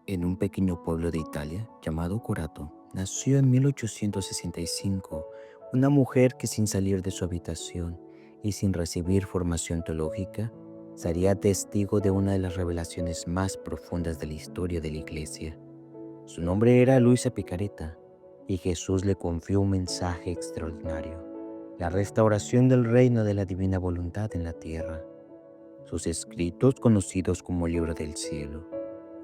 En un pequeño pueblo de Italia llamado Corato, nació en 1865 una mujer que, sin salir de su habitación y sin recibir formación teológica, sería testigo de una de las revelaciones más profundas de la historia de la Iglesia. Su nombre era Luisa Picaretta, y Jesús le confió un mensaje extraordinario: la restauración del reino de la divina voluntad en la tierra. Sus escritos, conocidos como el Libro del Cielo,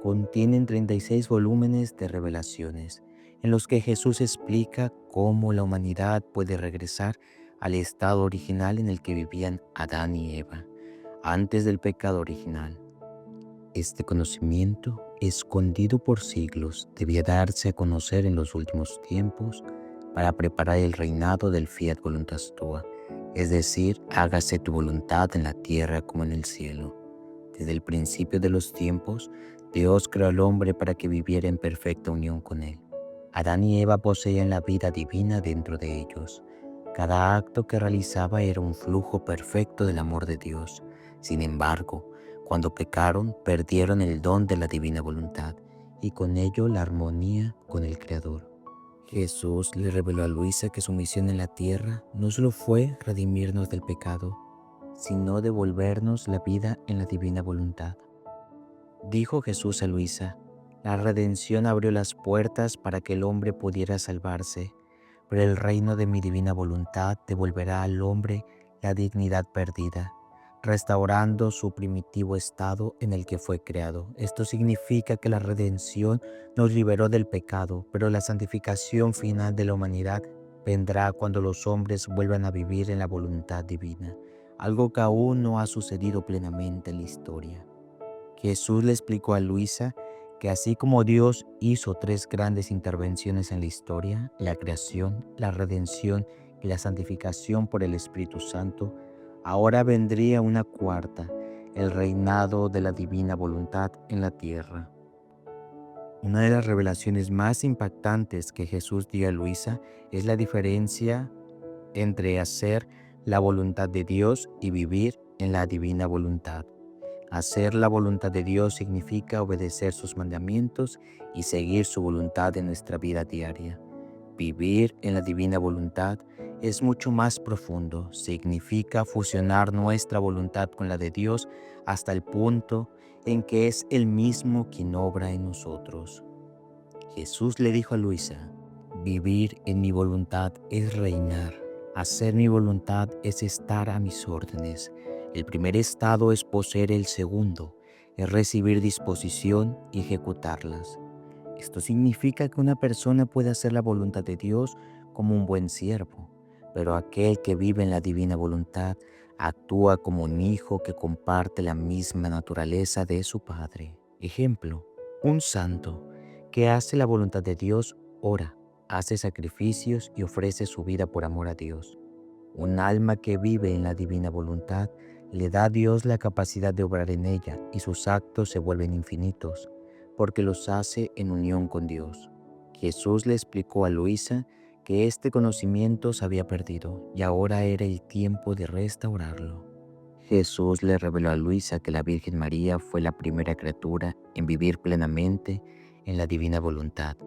contienen 36 volúmenes de revelaciones en los que Jesús explica cómo la humanidad puede regresar al estado original en el que vivían Adán y Eva antes del pecado original. Este conocimiento, escondido por siglos, debía darse a conocer en los últimos tiempos para preparar el reinado del Fiat Voluntas Tua, es decir, hágase tu voluntad en la tierra como en el cielo. Desde el principio de los tiempos, Dios creó al hombre para que viviera en perfecta unión con Él. Adán y Eva poseían la vida divina dentro de ellos. Cada acto que realizaba era un flujo perfecto del amor de Dios. Sin embargo, cuando pecaron, perdieron el don de la divina voluntad y con ello la armonía con el Creador. Jesús le reveló a Luisa que su misión en la tierra no solo fue redimirnos del pecado, sino devolvernos la vida en la divina voluntad. Dijo Jesús a Luisa: la redención abrió las puertas para que el hombre pudiera salvarse, pero el reino de mi divina voluntad devolverá al hombre la dignidad perdida, restaurando su primitivo estado en el que fue creado. Esto significa que la redención nos liberó del pecado, pero la santificación final de la humanidad vendrá cuando los hombres vuelvan a vivir en la voluntad divina, algo que aún no ha sucedido plenamente en la historia. Jesús le explicó a Luisa que así como Dios hizo tres grandes intervenciones en la historia: la creación, la redención y la santificación por el Espíritu Santo, ahora vendría una cuarta: el reinado de la divina voluntad en la tierra. Una de las revelaciones más impactantes que Jesús dio a Luisa es la diferencia entre hacer la voluntad de Dios y vivir en la divina voluntad. Hacer la voluntad de Dios significa obedecer sus mandamientos y seguir su voluntad en nuestra vida diaria. Vivir en la divina voluntad es mucho más profundo. Significa fusionar nuestra voluntad con la de Dios hasta el punto en que es Él mismo quien obra en nosotros. Jesús le dijo a Luisa: vivir en mi voluntad es reinar. Hacer mi voluntad es estar a mis órdenes. El primer estado es poseer el segundo, es recibir disposición y ejecutarlas. Esto significa que una persona puede hacer la voluntad de Dios como un buen siervo, pero aquel que vive en la divina voluntad actúa como un hijo que comparte la misma naturaleza de su Padre. Ejemplo: un santo que hace la voluntad de Dios ora, hace sacrificios y ofrece su vida por amor a Dios. Un alma que vive en la divina voluntad le da a Dios la capacidad de obrar en ella y sus actos se vuelven infinitos, porque los hace en unión con Dios. Jesús le explicó a Luisa que este conocimiento se había perdido y ahora era el tiempo de restaurarlo. Jesús le reveló a Luisa que la Virgen María fue la primera criatura en vivir plenamente en la divina voluntad.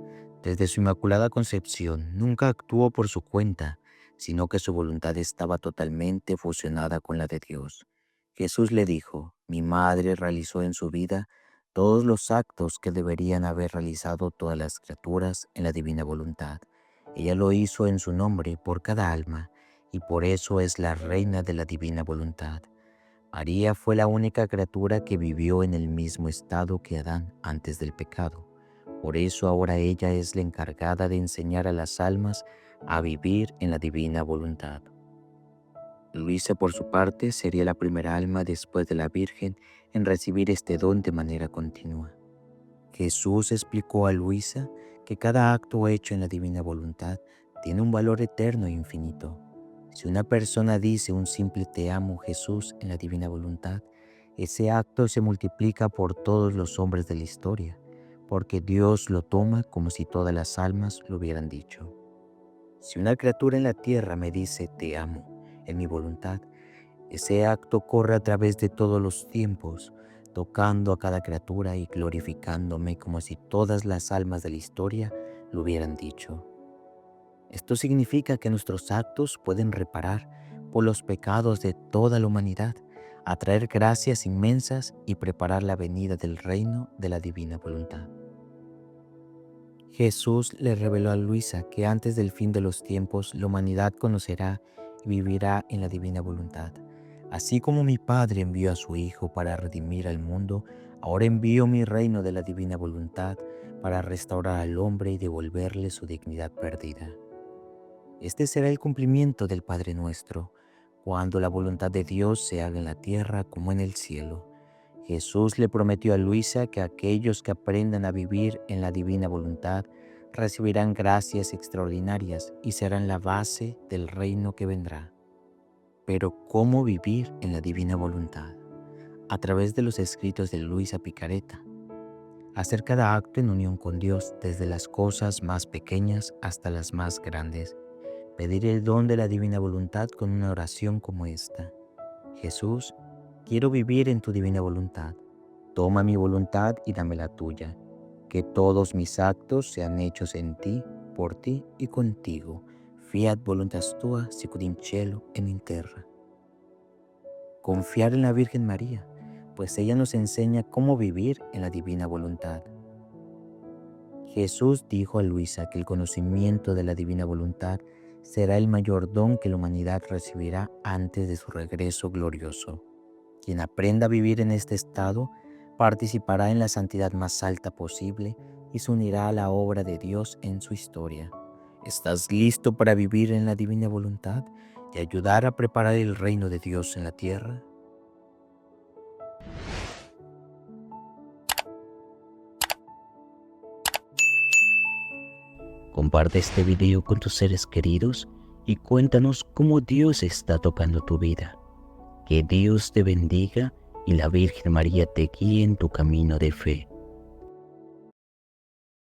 Desde su inmaculada concepción nunca actuó por su cuenta, sino que su voluntad estaba totalmente fusionada con la de Dios. Jesús le dijo: mi madre realizó en su vida todos los actos que deberían haber realizado todas las criaturas en la divina voluntad. Ella lo hizo en su nombre por cada alma, y por eso es la reina de la divina voluntad. María fue la única criatura que vivió en el mismo estado que Adán antes del pecado. Por eso ahora ella es la encargada de enseñar a las almas a vivir en la divina voluntad. Luisa, por su parte, sería la primera alma después de la Virgen en recibir este don de manera continua. Jesús explicó a Luisa que cada acto hecho en la divina voluntad tiene un valor eterno e infinito. Si una persona dice un simple "te amo, Jesús" en la divina voluntad, ese acto se multiplica por todos los hombres de la historia, porque Dios lo toma como si todas las almas lo hubieran dicho. Si una criatura en la tierra me dice "te amo" en mi voluntad, ese acto corre a través de todos los tiempos, tocando a cada criatura y glorificándome como si todas las almas de la historia lo hubieran dicho. Esto significa que nuestros actos pueden reparar por los pecados de toda la humanidad, atraer gracias inmensas y preparar la venida del reino de la divina voluntad. Jesús le reveló a Luisa que antes del fin de los tiempos la humanidad conocerá y vivirá en la divina voluntad. Así como mi Padre envió a su Hijo para redimir al mundo, ahora envío mi reino de la divina voluntad para restaurar al hombre y devolverle su dignidad perdida. Este será el cumplimiento del Padre Nuestro, cuando la voluntad de Dios se haga en la tierra como en el cielo. Jesús le prometió a Luisa que aquellos que aprendan a vivir en la divina voluntad recibirán gracias extraordinarias y serán la base del reino que vendrá. Pero ¿cómo vivir en la divina voluntad? A través de los escritos de Luisa Picareta. Hacer cada acto en unión con Dios, desde las cosas más pequeñas hasta las más grandes. Pedir el don de la divina voluntad con una oración como esta. Jesús, quiero vivir en tu divina voluntad. Toma mi voluntad y dame la tuya. Que todos mis actos sean hechos en ti, por ti y contigo. Fiat voluntas tua sicut in cielo et in terra. Confiar en la Virgen María, pues ella nos enseña cómo vivir en la divina voluntad. Jesús dijo a Luisa que el conocimiento de la divina voluntad será el mayor don que la humanidad recibirá antes de su regreso glorioso. Quien aprenda a vivir en este estado participará en la santidad más alta posible y se unirá a la obra de Dios en su historia. ¿Estás listo para vivir en la divina voluntad y ayudar a preparar el reino de Dios en la tierra? Comparte este video con tus seres queridos y cuéntanos cómo Dios está tocando tu vida. Que Dios te bendiga y la Virgen María te guíe en tu camino de fe.